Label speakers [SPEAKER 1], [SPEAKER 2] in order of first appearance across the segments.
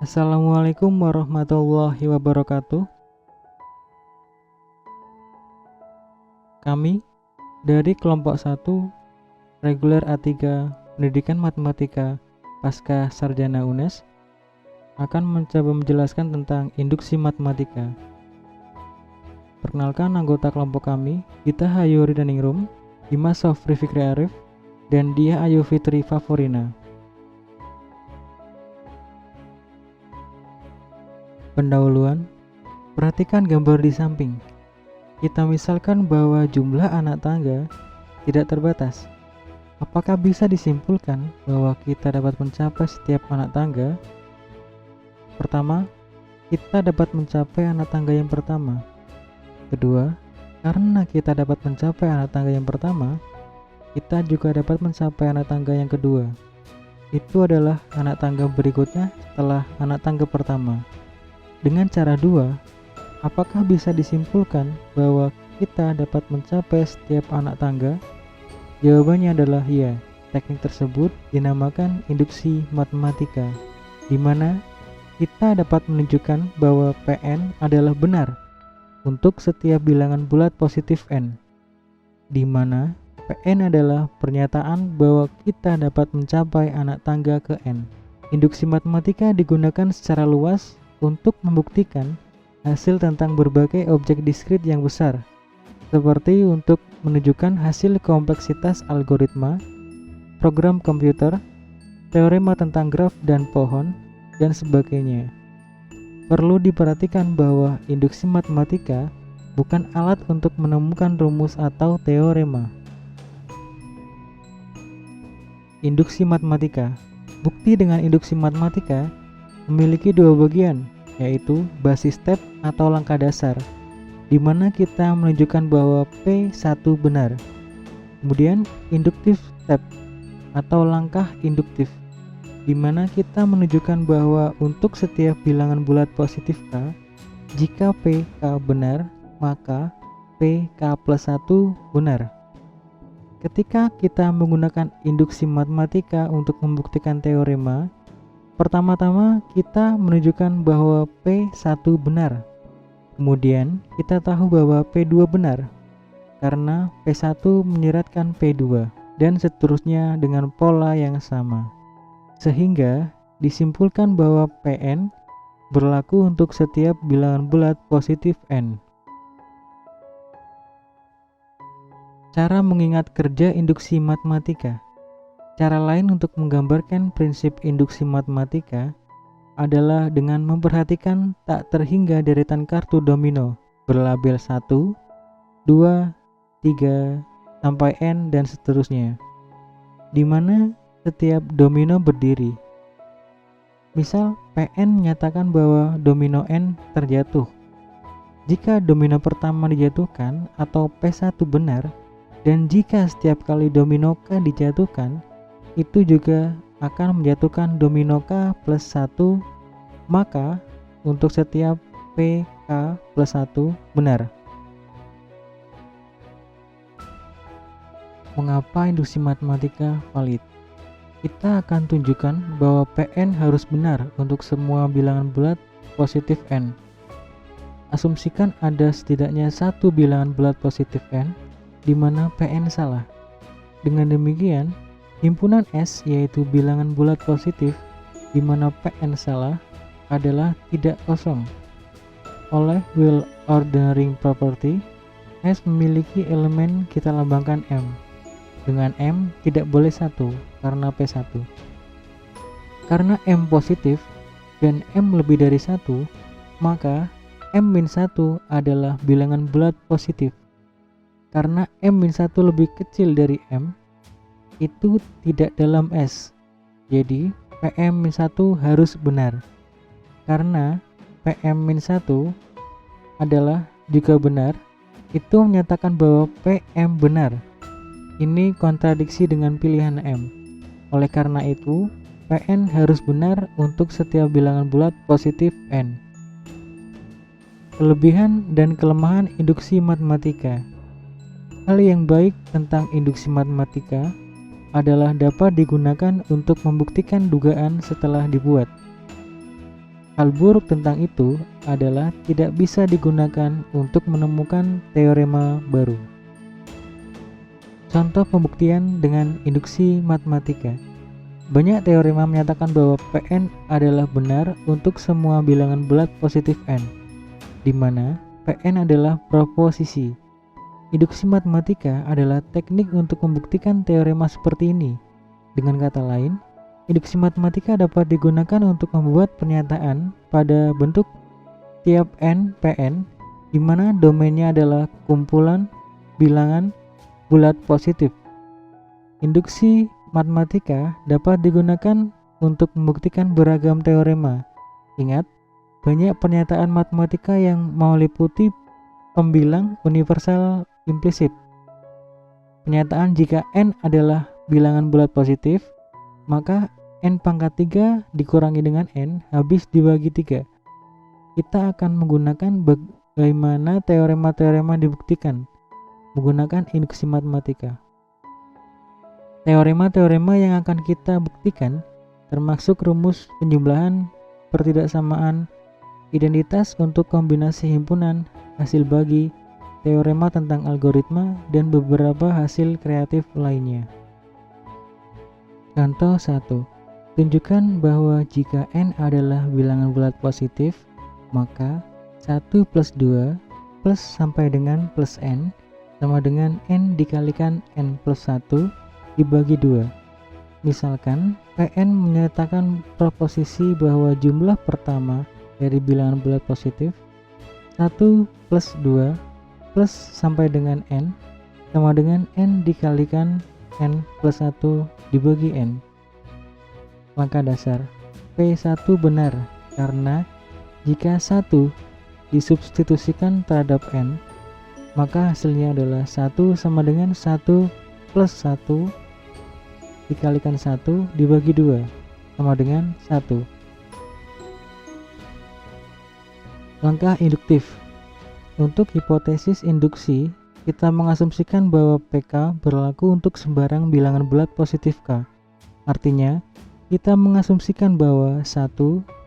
[SPEAKER 1] Assalamualaikum warahmatullahi wabarakatuh. Kami dari kelompok 1 reguler A3 Pendidikan Matematika Pasca Sarjana UNES akan mencoba menjelaskan tentang induksi matematika. Perkenalkan anggota kelompok kami, Gita Hayuri Daningrum, Dimas Sofri Fikri Arif, dan Dia Ayu Fitri Favorina. Pendahuluan, perhatikan gambar di samping. Kita misalkan bahwa jumlah anak tangga tidak terbatas. Apakah bisa disimpulkan bahwa kita dapat mencapai setiap anak tangga? Pertama, kita dapat mencapai anak tangga yang pertama. Kedua, karena kita dapat mencapai anak tangga yang pertama, kita juga dapat mencapai anak tangga yang kedua. Itu adalah anak tangga berikutnya setelah anak tangga pertama. Dengan cara 2, apakah bisa disimpulkan bahwa kita dapat mencapai setiap anak tangga? Jawabannya adalah ya. Teknik tersebut dinamakan induksi matematika, di mana kita dapat menunjukkan bahwa Pn adalah benar untuk setiap bilangan bulat positif n, di mana Pn adalah pernyataan bahwa kita dapat mencapai anak tangga ke n. Induksi matematika digunakan secara luas untuk membuktikan hasil tentang berbagai objek diskrit yang besar, seperti untuk menunjukkan hasil kompleksitas algoritma, program komputer, teorema tentang graf dan pohon, dan sebagainya. Perlu diperhatikan bahwa induksi matematika bukan alat untuk menemukan rumus atau teorema. Induksi matematika. Bukti dengan induksi matematika memiliki dua bagian, yaitu basis step atau langkah dasar, di mana kita menunjukkan bahwa P1 benar. Kemudian induktif step atau langkah induktif, di mana kita menunjukkan bahwa untuk setiap bilangan bulat positif K, jika PK benar, maka PK plus 1 benar. Ketika kita menggunakan induksi matematika untuk membuktikan teorema, pertama-tama kita menunjukkan bahwa P1 benar. Kemudian kita tahu bahwa P2 benar karena P1 menyeratkan P2, dan seterusnya dengan pola yang sama. Sehingga disimpulkan bahwa Pn berlaku untuk setiap bilangan bulat positif n. Cara mengingat kerja induksi matematika. Cara lain untuk menggambarkan prinsip induksi matematika adalah dengan memperhatikan tak terhingga deretan kartu domino berlabel 1, 2, 3, sampai n dan seterusnya, di mana setiap domino berdiri. Misal, Pn menyatakan bahwa domino n terjatuh. Jika domino pertama dijatuhkan atau P1 benar, dan jika setiap kali domino K dijatuhkan, itu juga akan menjatuhkan domino K plus 1, maka untuk setiap PK plus 1 benar. Mengapa induksi matematika valid? Kita akan tunjukkan bahwa Pn harus benar untuk semua bilangan bulat positif n. Asumsikan ada setidaknya satu bilangan bulat positif n, di mana Pn salah. Dengan demikian, himpunan S, yaitu bilangan bulat positif di mana Pn salah, adalah tidak kosong. Oleh Will ordering property, S memiliki elemen kita lambangkan M. Dengan M tidak boleh 1 karena P1. Karena M positif dan M lebih dari 1, maka M-1 adalah bilangan bulat positif. Karena M-1 lebih kecil dari M, itu tidak dalam S. Jadi PM-1 harus benar. Karena PM-1 adalah juga benar, itu menyatakan bahwa PM benar. Ini kontradiksi dengan pilihan M. Oleh karena itu, Pn harus benar untuk setiap bilangan bulat positif n. Kelebihan dan kelemahan induksi matematika. Hal yang baik tentang induksi matematika adalah dapat digunakan untuk membuktikan dugaan setelah dibuat. Hal buruk tentang itu adalah tidak bisa digunakan untuk menemukan teorema baru. Contoh pembuktian dengan induksi matematika. Banyak teorema menyatakan bahwa Pn adalah benar untuk semua bilangan bulat positif n, di mana Pn adalah proposisi. Induksi matematika adalah teknik untuk membuktikan teorema seperti ini. Dengan kata lain, induksi matematika dapat digunakan untuk membuat pernyataan pada bentuk tiap n Pn, di mana domainnya adalah kumpulan bilangan bulat positif. Induksi matematika dapat digunakan untuk membuktikan beragam teorema. Ingat, banyak pernyataan matematika yang meliputi pembilang universal implisit. Pernyataan jika n adalah bilangan bulat positif, maka n pangkat 3 dikurangi dengan n habis dibagi 3. Kita akan menggunakan bagaimana teorema-teorema dibuktikan menggunakan induksi matematika. Teorema-teorema yang akan kita buktikan termasuk rumus penjumlahan, pertidaksamaan, identitas untuk kombinasi himpunan, hasil bagi, teorema tentang algoritma, dan beberapa hasil kreatif lainnya. Contoh 1. Tunjukkan bahwa jika n adalah bilangan bulat positif, maka 1 plus 2 plus sampai dengan plus n sama dengan n dikalikan n plus 1 dibagi 2. Misalkan Pn menyatakan proposisi bahwa jumlah pertama dari bilangan bulat positif 1 plus 2 plus sampai dengan n sama dengan n dikalikan n plus 1 dibagi n. Langkah dasar P1 benar karena jika 1 disubstitusikan terhadap n, maka hasilnya adalah 1 sama dengan 1 plus 1 dikalikan 1 dibagi 2 sama dengan 1. Langkah induktif. Untuk hipotesis induksi, kita mengasumsikan bahwa PK berlaku untuk sembarang bilangan bulat positif K. Artinya, kita mengasumsikan bahwa 1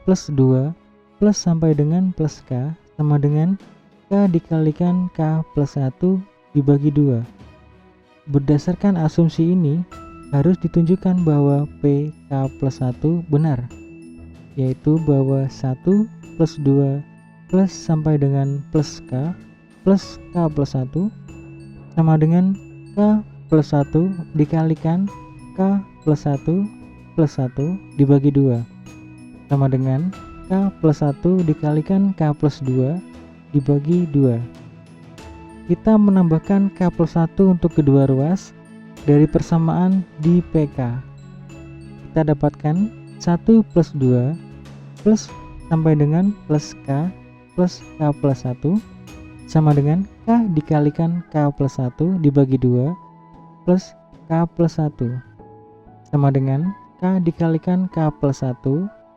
[SPEAKER 1] plus 2 plus sampai dengan plus K sama dengan K dikalikan K plus 1 dibagi 2. Berdasarkan asumsi ini, harus ditunjukkan bahwa PK plus 1 benar, yaitu bahwa 1 plus 2 plus sampai dengan plus K plus K plus 1 sama dengan K plus 1 dikalikan K plus 1 plus 1 dibagi 2 sama dengan K plus 1 dikalikan K plus 2 dibagi 2. Kita menambahkan K plus 1 untuk kedua ruas dari persamaan di PK. Kita dapatkan 1 plus 2 plus sampai dengan plus K plus K plus 1 sama dengan K dikalikan K plus 1 dibagi 2 plus K plus 1 sama dengan K dikalikan K plus 1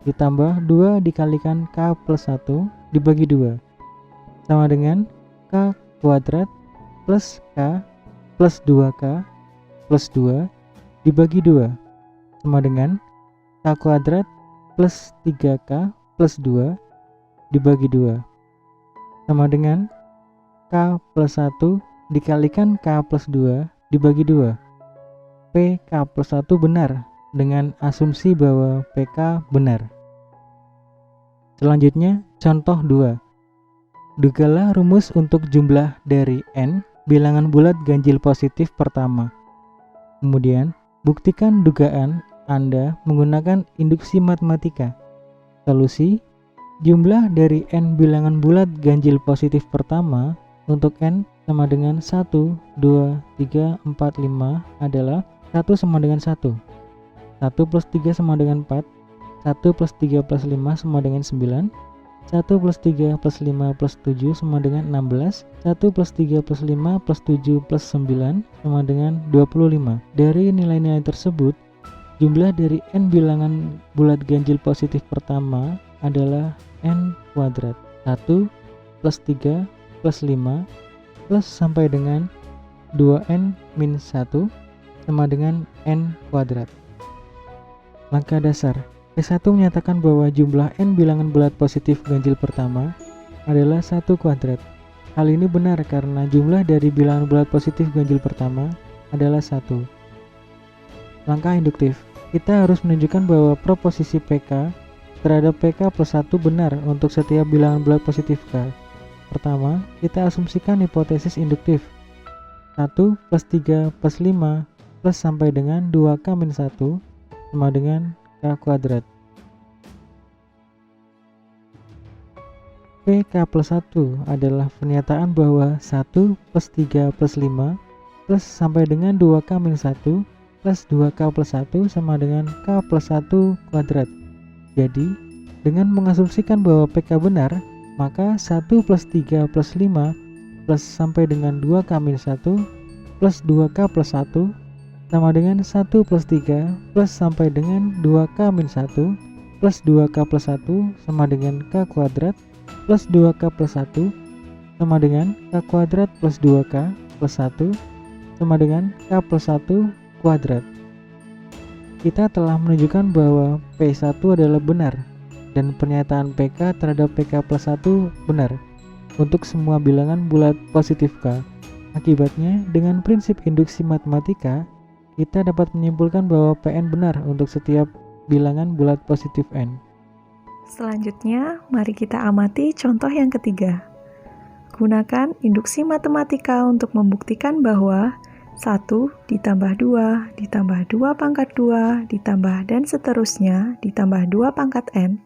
[SPEAKER 1] ditambah 2 dikalikan K plus 1 dibagi 2 sama dengan K kuadrat plus K plus 2K plus 2 dibagi 2 sama dengan K kuadrat plus 3K plus 2 dibagi 2 sama dengan K plus 1 dikalikan K plus 2 dibagi 2. PK plus 1 benar dengan asumsi bahwa PK benar. Selanjutnya, contoh 2. Dugalah rumus untuk jumlah dari n bilangan bulat ganjil positif pertama. Kemudian, buktikan dugaan Anda menggunakan induksi matematika. Solusi: jumlah dari n bilangan bulat ganjil positif pertama untuk n sama dengan 1, 2, 3, 4, 5 adalah 1 sama dengan 1. 1 plus 3 sama dengan 4. 1 plus 3 plus 5 sama dengan 9. 1 plus 3 plus 5 plus 7 sama dengan 16. 1 plus 3 plus 5 plus 7 plus 9 sama dengan 25. Dari nilai-nilai tersebut, jumlah dari n bilangan bulat ganjil positif pertama adalah n kuadrat. 1 plus 3 plus 5 plus sampai dengan 2n min 1 sama dengan n kuadrat. Langkah dasar P1 menyatakan bahwa jumlah n bilangan bulat positif ganjil pertama adalah 1 kuadrat. Hal ini benar karena jumlah dari bilangan bulat positif ganjil pertama adalah 1. Langkah induktif. Kita harus menunjukkan bahwa proposisi PK terhadap PK plus 1 benar untuk setiap bilangan bulat positif K. Pertama, kita asumsikan hipotesis induktif. 1 plus 3 plus 5 plus sampai dengan 2K-1 sama dengan K kuadrat. PK plus 1 adalah pernyataan bahwa 1 plus 3 plus 5 plus sampai dengan 2K-1 plus 2K plus 1 sama dengan K plus 1 kuadrat. Jadi, dengan mengasumsikan bahwa PK benar, maka 1 plus 3 plus 5 plus sampai dengan 2K-1 plus 2K plus 1 sama dengan 1 plus 3 plus sampai dengan 2K-1 plus 2K plus 1 sama dengan K kuadrat plus 2K plus 1 sama dengan K kuadrat plus 2K plus 1 sama dengan K plus 1 kuadrat. Kita telah menunjukkan bahwa P1 adalah benar dan pernyataan PK terhadap PK plus 1 benar untuk semua bilangan bulat positif K. Akibatnya, dengan prinsip induksi matematika, kita dapat menyimpulkan bahwa Pn benar untuk setiap bilangan bulat positif N.
[SPEAKER 2] Selanjutnya, mari kita amati contoh yang ketiga. Gunakan induksi matematika untuk membuktikan bahwa 1 ditambah 2 ditambah 2 pangkat 2 ditambah dan seterusnya ditambah 2 pangkat N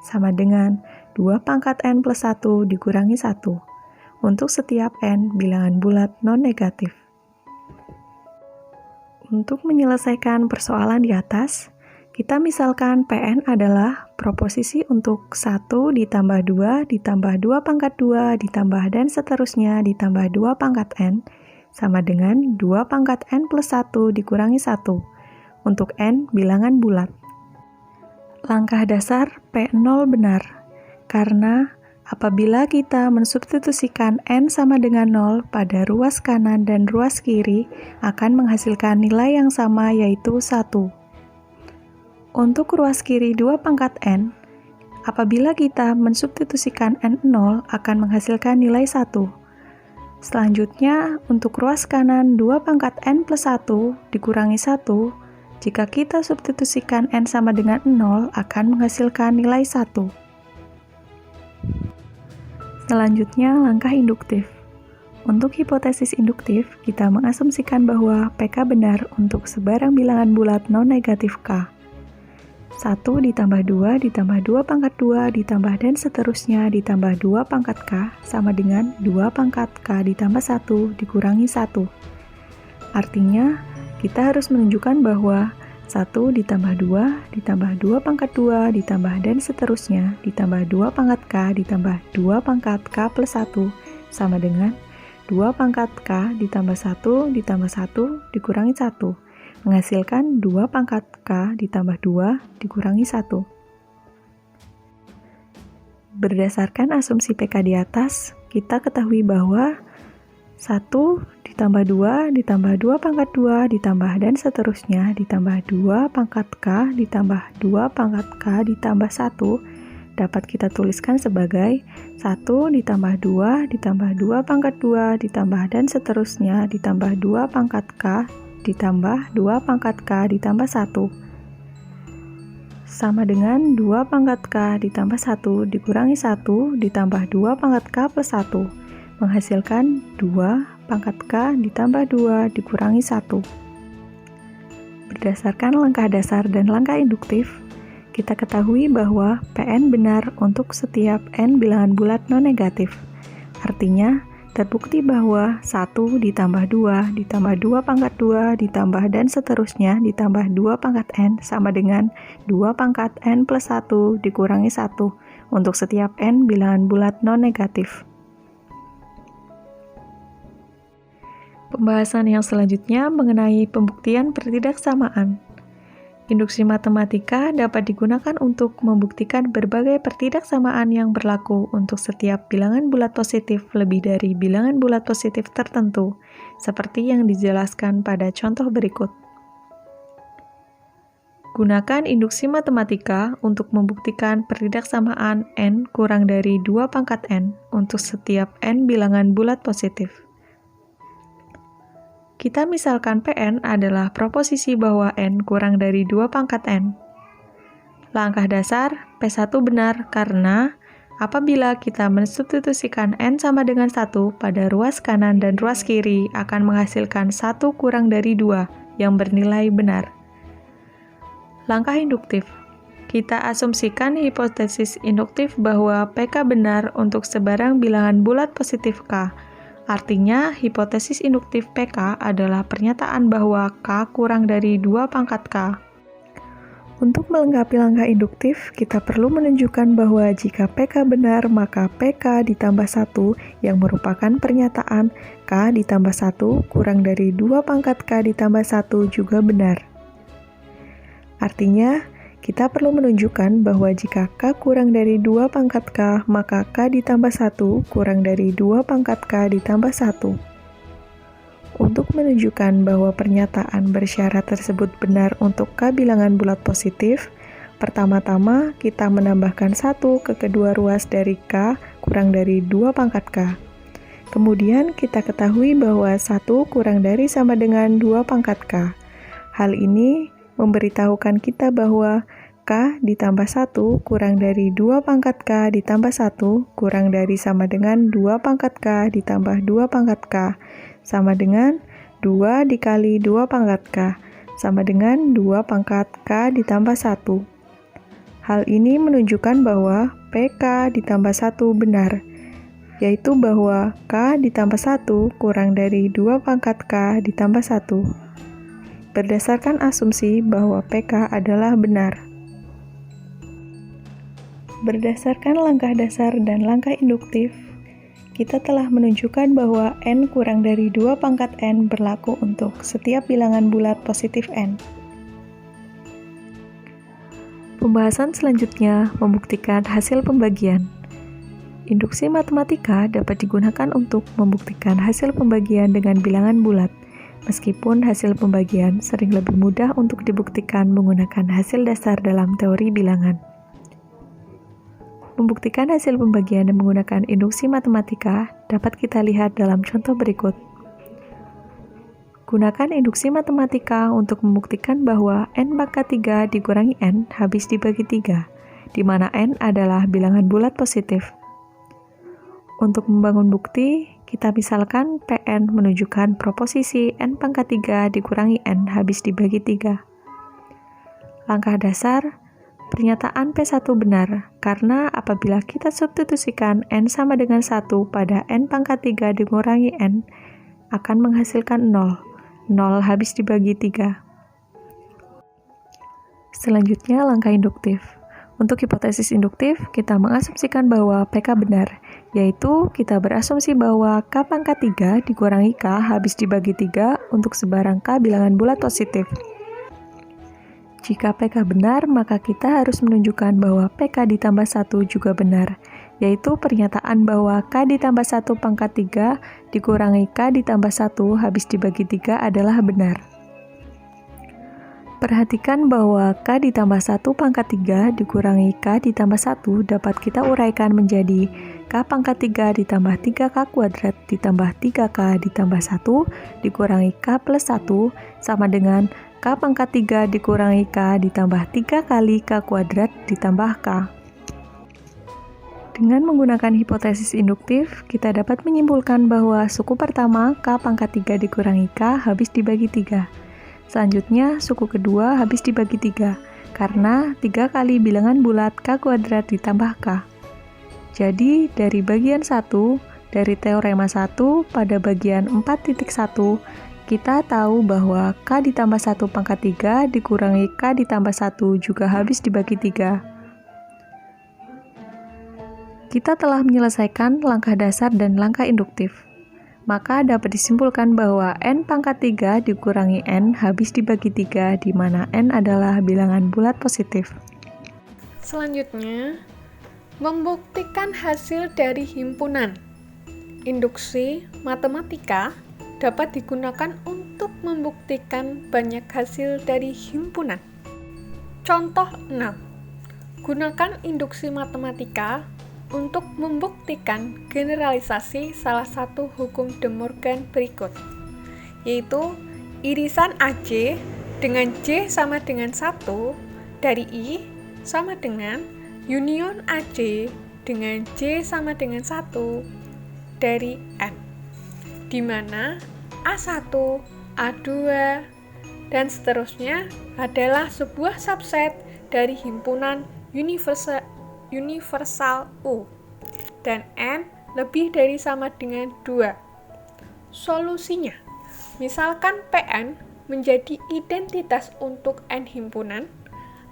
[SPEAKER 2] sama dengan 2 pangkat N plus 1 dikurangi 1 untuk setiap N bilangan bulat non-negatif. Untuk menyelesaikan persoalan di atas, kita misalkan Pn adalah proposisi untuk 1 ditambah 2 ditambah 2 pangkat 2 ditambah dan seterusnya ditambah 2 pangkat N sama dengan 2 pangkat N plus 1 dikurangi 1 untuk N bilangan bulat. Langkah dasar P0 benar, karena apabila kita mensubstitusikan N sama dengan 0 pada ruas kanan dan ruas kiri akan menghasilkan nilai yang sama yaitu 1. Untuk ruas kiri 2 pangkat N, apabila kita mensubstitusikan N0 akan menghasilkan nilai 1. Selanjutnya, untuk ruas kanan 2 pangkat N plus 1 dikurangi 1, jika kita substitusikan N sama dengan 0 akan menghasilkan nilai 1. Selanjutnya, langkah induktif. Untuk hipotesis induktif, kita mengasumsikan bahwa PK benar untuk sebarang bilangan bulat non-negatif K. 1 ditambah 2 ditambah 2 pangkat 2 ditambah dan seterusnya ditambah 2 pangkat K sama dengan 2 pangkat K ditambah 1 dikurangi 1. Artinya, kita harus menunjukkan bahwa 1 ditambah 2 ditambah 2 pangkat 2 ditambah dan seterusnya ditambah 2 pangkat K ditambah 2 pangkat K plus 1 sama dengan 2 pangkat K ditambah 1 ditambah 1 dikurangi 1. Menghasilkan 2 pangkat K ditambah 2 dikurangi 1. Berdasarkan asumsi PK di atas, kita ketahui bahwa 1 ditambah 2 ditambah 2 pangkat 2 ditambah dan seterusnya ditambah 2 pangkat K ditambah 2 pangkat K ditambah 1 dapat kita tuliskan sebagai 1 ditambah 2 ditambah 2 pangkat 2 ditambah dan seterusnya ditambah 2 pangkat K ditambah 2 pangkat K ditambah 1 sama dengan 2 pangkat K ditambah 1 dikurangi 1 ditambah 2 pangkat K plus 1 menghasilkan 2 pangkat K ditambah 2 dikurangi 1. Berdasarkan langkah dasar dan langkah induktif, kita ketahui bahwa Pn benar untuk setiap N bilangan bulat non-negatif. Artinya, terbukti bahwa 1 ditambah 2 ditambah 2 pangkat 2 ditambah dan seterusnya ditambah 2 pangkat N sama dengan 2 pangkat N plus 1 dikurangi 1 untuk setiap N bilangan bulat non-negatif. Pembahasan yang selanjutnya mengenai pembuktian pertidaksamaan. Induksi matematika dapat digunakan untuk membuktikan berbagai pertidaksamaan yang berlaku untuk setiap bilangan bulat positif lebih dari bilangan bulat positif tertentu, seperti yang dijelaskan pada contoh berikut. Gunakan induksi matematika untuk membuktikan pertidaksamaan n kurang dari 2 pangkat n untuk setiap n bilangan bulat positif. Kita misalkan Pn adalah proposisi bahwa n kurang dari 2 pangkat n. Langkah dasar, P1 benar karena apabila kita mensubstitusikan n sama dengan 1 pada ruas kanan dan ruas kiri akan menghasilkan 1 kurang dari 2 yang bernilai benar. Langkah induktif. Kita asumsikan hipotesis induktif bahwa PK benar untuk sebarang bilangan bulat positif K. Artinya, hipotesis induktif PK adalah pernyataan bahwa K kurang dari 2 pangkat K. Untuk melengkapi langkah induktif, kita perlu menunjukkan bahwa jika PK benar, maka PK ditambah 1 yang merupakan pernyataan K ditambah 1 kurang dari 2 pangkat K ditambah 1 juga benar. Artinya, kita perlu menunjukkan bahwa jika K kurang dari 2 pangkat K, maka K ditambah 1 kurang dari 2 pangkat K ditambah 1. Untuk menunjukkan bahwa pernyataan bersyarat tersebut benar untuk K bilangan bulat positif, pertama-tama kita menambahkan 1 ke kedua ruas dari K kurang dari 2 pangkat K. Kemudian kita ketahui bahwa 1 kurang dari sama dengan 2 pangkat K. Hal ini memberitahukan kita bahwa K ditambah 1 kurang dari 2 pangkat K ditambah 1 kurang dari sama dengan 2 pangkat K ditambah 2 pangkat K sama dengan 2 dikali 2 pangkat K sama dengan 2 pangkat K ditambah 1. Hal ini menunjukkan bahwa PK ditambah 1 benar, yaitu bahwa K ditambah 1 kurang dari 2 pangkat K ditambah 1. Berdasarkan asumsi bahwa PK adalah benar. Berdasarkan langkah dasar dan langkah induktif, kita telah menunjukkan bahwa n kurang dari 2 pangkat n berlaku untuk setiap bilangan bulat positif n. Pembahasan selanjutnya membuktikan hasil pembagian. Induksi matematika dapat digunakan untuk membuktikan hasil pembagian dengan bilangan bulat. Meskipun hasil pembagian sering lebih mudah untuk dibuktikan menggunakan hasil dasar dalam teori bilangan. Membuktikan hasil pembagian dengan menggunakan induksi matematika dapat kita lihat dalam contoh berikut. Gunakan induksi matematika untuk membuktikan bahwa n pangkat 3 dikurangi n habis dibagi 3, di mana n adalah bilangan bulat positif. Untuk membangun bukti, kita misalkan Pn menunjukkan proposisi n pangkat 3 dikurangi n habis dibagi 3. Langkah dasar, pernyataan P1 benar, karena apabila kita substitusikan n sama dengan 1 pada n pangkat 3 dikurangi n, akan menghasilkan 0. 0 habis dibagi 3. Selanjutnya, langkah induktif. Untuk hipotesis induktif, kita mengasumsikan bahwa PK benar, yaitu kita berasumsi bahwa K pangkat 3 dikurangi K habis dibagi 3 untuk sebarang K bilangan bulat positif. Jika PK benar, maka kita harus menunjukkan bahwa PK ditambah 1 juga benar, yaitu pernyataan bahwa K ditambah 1 pangkat 3 dikurangi K ditambah 1 habis dibagi 3 adalah benar. Perhatikan bahwa K ditambah 1 pangkat 3 dikurangi K ditambah 1 dapat kita uraikan menjadi K pangkat 3 ditambah 3K kuadrat ditambah 3K ditambah 1 dikurangi K plus 1 sama dengan K pangkat 3 dikurangi K ditambah 3 kali K kuadrat ditambah K. Dengan menggunakan hipotesis induktif, kita dapat menyimpulkan bahwa suku pertama K pangkat 3 dikurangi K habis dibagi 3. Selanjutnya, suku kedua habis dibagi 3, karena 3 kali bilangan bulat K kuadrat ditambah K. Jadi, dari bagian 1, dari teorema 1 pada bagian 4.1, kita tahu bahwa K ditambah 1 pangkat 3 dikurangi K ditambah 1 juga habis dibagi 3. Kita telah menyelesaikan langkah dasar dan langkah induktif. Maka dapat disimpulkan bahwa n pangkat 3 dikurangi n habis dibagi 3 di mana n adalah bilangan bulat positif.
[SPEAKER 3] Selanjutnya, membuktikan hasil dari himpunan. Induksi matematika dapat digunakan untuk membuktikan banyak hasil dari himpunan. Contoh 6. Gunakan induksi matematika untuk membuktikan generalisasi salah satu hukum De Morgan berikut, yaitu irisan AJ dengan J sama dengan 1 dari I sama dengan union AJ dengan J sama dengan 1 dari N, di mana A1, A2, dan seterusnya adalah sebuah subset dari himpunan universal U, dan N lebih dari sama dengan 2. Solusinya, misalkan Pn menjadi identitas untuk N himpunan,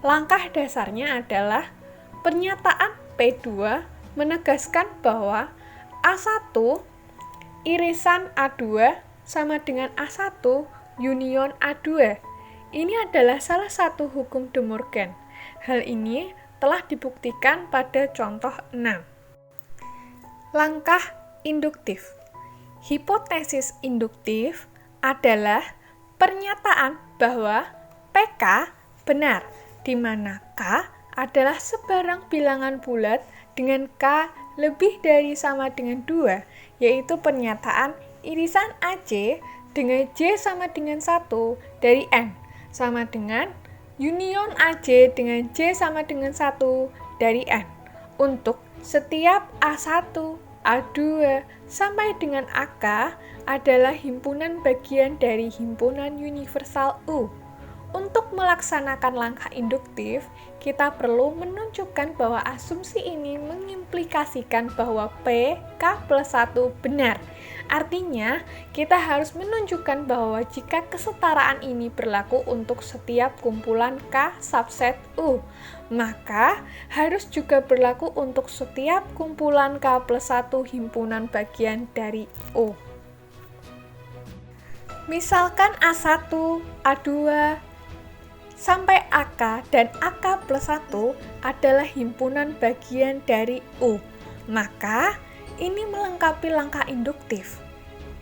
[SPEAKER 3] langkah dasarnya adalah pernyataan P2 menegaskan bahwa A1 irisan A2 sama dengan A1 union A2. Ini adalah salah satu hukum De Morgan. Hal ini telah dibuktikan pada contoh 6. Langkah induktif. Hipotesis induktif adalah pernyataan bahwa PK benar, di mana K adalah sebarang bilangan bulat dengan K lebih dari sama dengan 2, yaitu pernyataan irisan AC dengan J sama dengan 1 dari N, sama dengan union AJ dengan J sama dengan 1 dari N untuk setiap A1, A2, sampai dengan AK adalah himpunan bagian dari himpunan universal U. Untuk melaksanakan langkah induktif, kita perlu menunjukkan bahwa asumsi ini mengimplikasikan bahwa P, K plus 1 benar. Artinya, kita harus menunjukkan bahwa jika kesetaraan ini berlaku untuk setiap kumpulan K subset U, maka harus juga berlaku untuk setiap kumpulan K plus 1 himpunan bagian dari U. Misalkan A1, A2, sampai AK dan AK plus 1 adalah himpunan bagian dari U. Maka, ini melengkapi langkah induktif,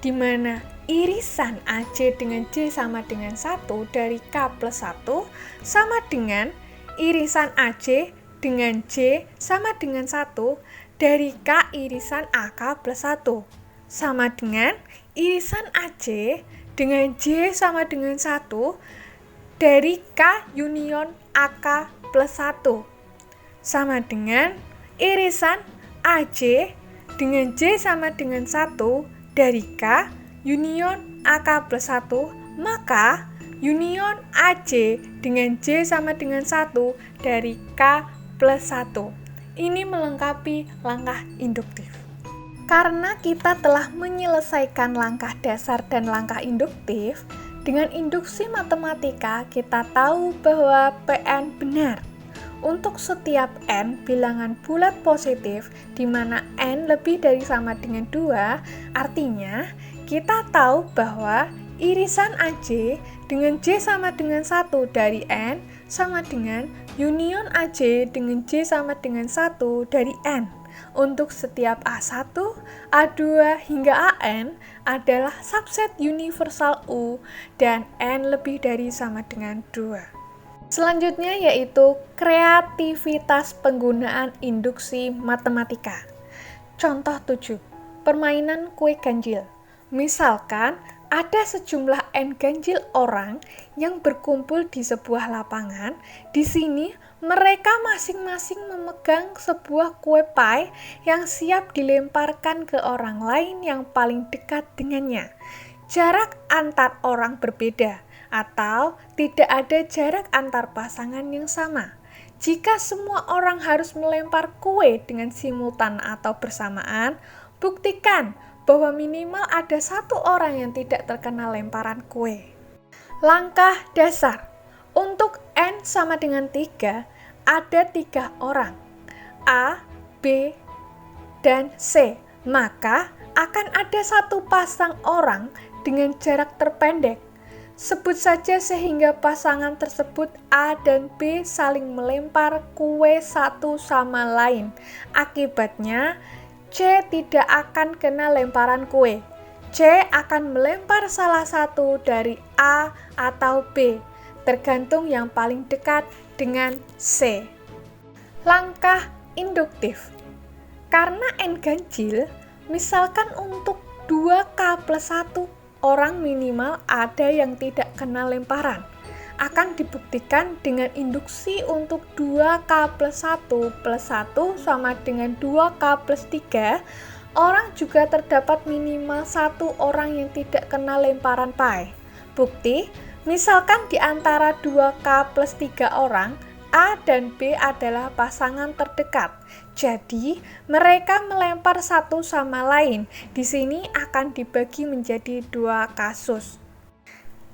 [SPEAKER 3] di mana irisan AC dengan J sama dengan 1 dari K plus 1 sama dengan irisan AC dengan J sama dengan 1 dari K irisan AK plus 1 sama dengan irisan AC dengan J sama dengan 1 dari K union AK plus 1 sama dengan irisan AC dengan J sama dengan 1 dari K union AK plus 1, maka union AC dengan J sama dengan 1 dari K plus 1. Ini melengkapi langkah induktif. Karena kita telah menyelesaikan langkah dasar dan langkah induktif, dengan induksi matematika kita tahu bahwa Pn benar untuk setiap n bilangan bulat positif di mana n lebih dari sama dengan 2, artinya kita tahu bahwa irisan AJ dengan J sama dengan 1 dari n sama dengan union AJ dengan J sama dengan 1 dari n. Untuk setiap A1, A2 hingga AN adalah subset universal U dan N lebih dari sama dengan 2. Selanjutnya yaitu kreativitas penggunaan induksi matematika. Contoh 7. Permainan kue ganjil. Misalkan ada sejumlah N ganjil orang yang berkumpul di sebuah lapangan. Di sini mereka masing-masing memegang sebuah kue pie yang siap dilemparkan ke orang lain yang paling dekat dengannya. Jarak antar orang berbeda atau tidak ada jarak antar pasangan yang sama. Jika semua orang harus melempar kue dengan simultan atau bersamaan, buktikan bahwa minimal ada satu orang yang tidak terkena lemparan kue. Langkah dasar. Untuk N sama dengan 3, ada 3 orang, A, B, dan C. Maka akan ada satu pasang orang dengan jarak terpendek. Sebut saja sehingga pasangan tersebut A dan B saling melempar kue satu sama lain. Akibatnya, C tidak akan kena lemparan kue. C akan melempar salah satu dari A atau B, tergantung yang paling dekat dengan C. Langkah induktif. Karena N ganjil, misalkan untuk 2K+1 orang minimal ada yang tidak kena lemparan, akan dibuktikan dengan induksi untuk 2K+1 plus 1 sama dengan 2K+3, orang juga terdapat minimal 1 orang yang tidak kena lemparan pai. Bukti, misalkan di antara 2K+3 orang, A dan B adalah pasangan terdekat. Jadi, mereka melempar satu sama lain. Di sini akan dibagi menjadi 2 kasus.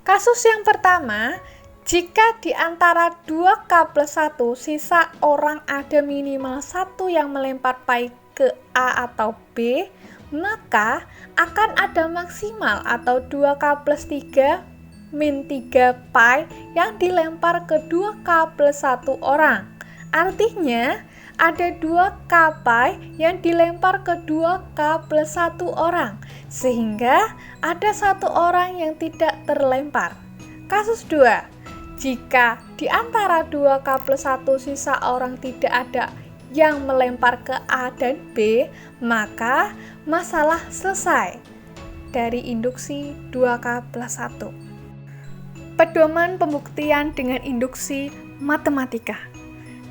[SPEAKER 3] Kasus yang pertama, jika di antara 2K+1 sisa orang ada minimal 1 yang melempar pai ke A atau B, maka akan ada maksimal atau 2K+3 min 3 pai yang dilempar ke 2K+1 orang. Artinya, ada 2K pai yang dilempar ke 2K+1 orang, sehingga ada 1 orang yang tidak terlempar. Kasus 2. Jika di antara 2K+1 sisa orang tidak ada yang melempar ke A dan B, maka masalah selesai dari induksi 2K+1. Pedoman pembuktian dengan induksi matematika.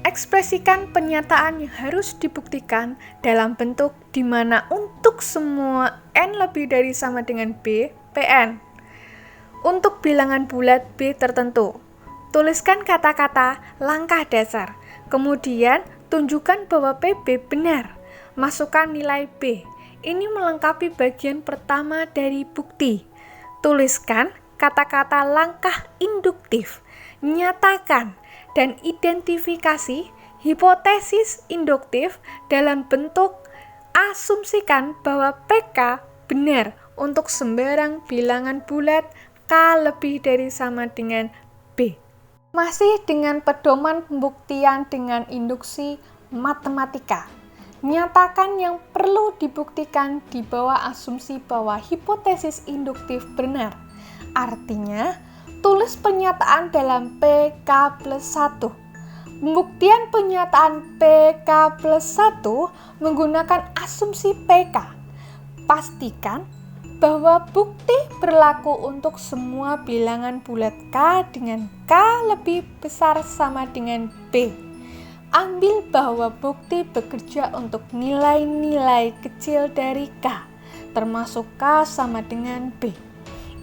[SPEAKER 3] Ekspresikan pernyataan yang harus dibuktikan dalam bentuk di mana untuk semua N lebih dari sama dengan B, Pn. Untuk bilangan bulat B tertentu, tuliskan kata-kata langkah dasar, kemudian tunjukkan bahwa PB benar. Masukkan nilai B. Ini melengkapi bagian pertama dari bukti. Tuliskan kata-kata langkah induktif, nyatakan dan identifikasi hipotesis induktif dalam bentuk asumsikan bahwa PK benar untuk sembarang bilangan bulat K lebih dari sama dengan B. Masih dengan pedoman pembuktian dengan induksi matematika. Nyatakan yang perlu dibuktikan di bawah asumsi bahwa hipotesis induktif benar. Artinya, tulis pernyataan dalam PK+1. Pembuktian pernyataan PK+1 menggunakan asumsi PK. Pastikan bahwa bukti berlaku untuk semua bilangan bulat K dengan K lebih besar sama dengan B. Ambil bahwa bukti bekerja untuk nilai-nilai kecil dari K, termasuk K sama dengan B.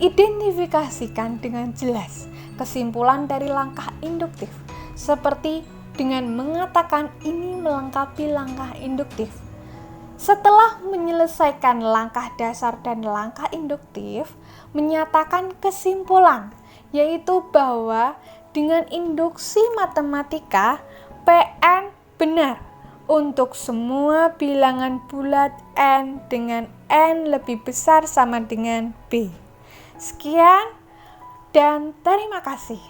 [SPEAKER 3] Identifikasikan dengan jelas kesimpulan dari langkah induktif, seperti dengan mengatakan ini melengkapi langkah induktif. Setelah menyelesaikan langkah dasar dan langkah induktif, menyatakan kesimpulan, yaitu bahwa dengan induksi matematika, Pn benar untuk semua bilangan bulat N dengan N lebih besar sama dengan B. Sekian dan terima kasih.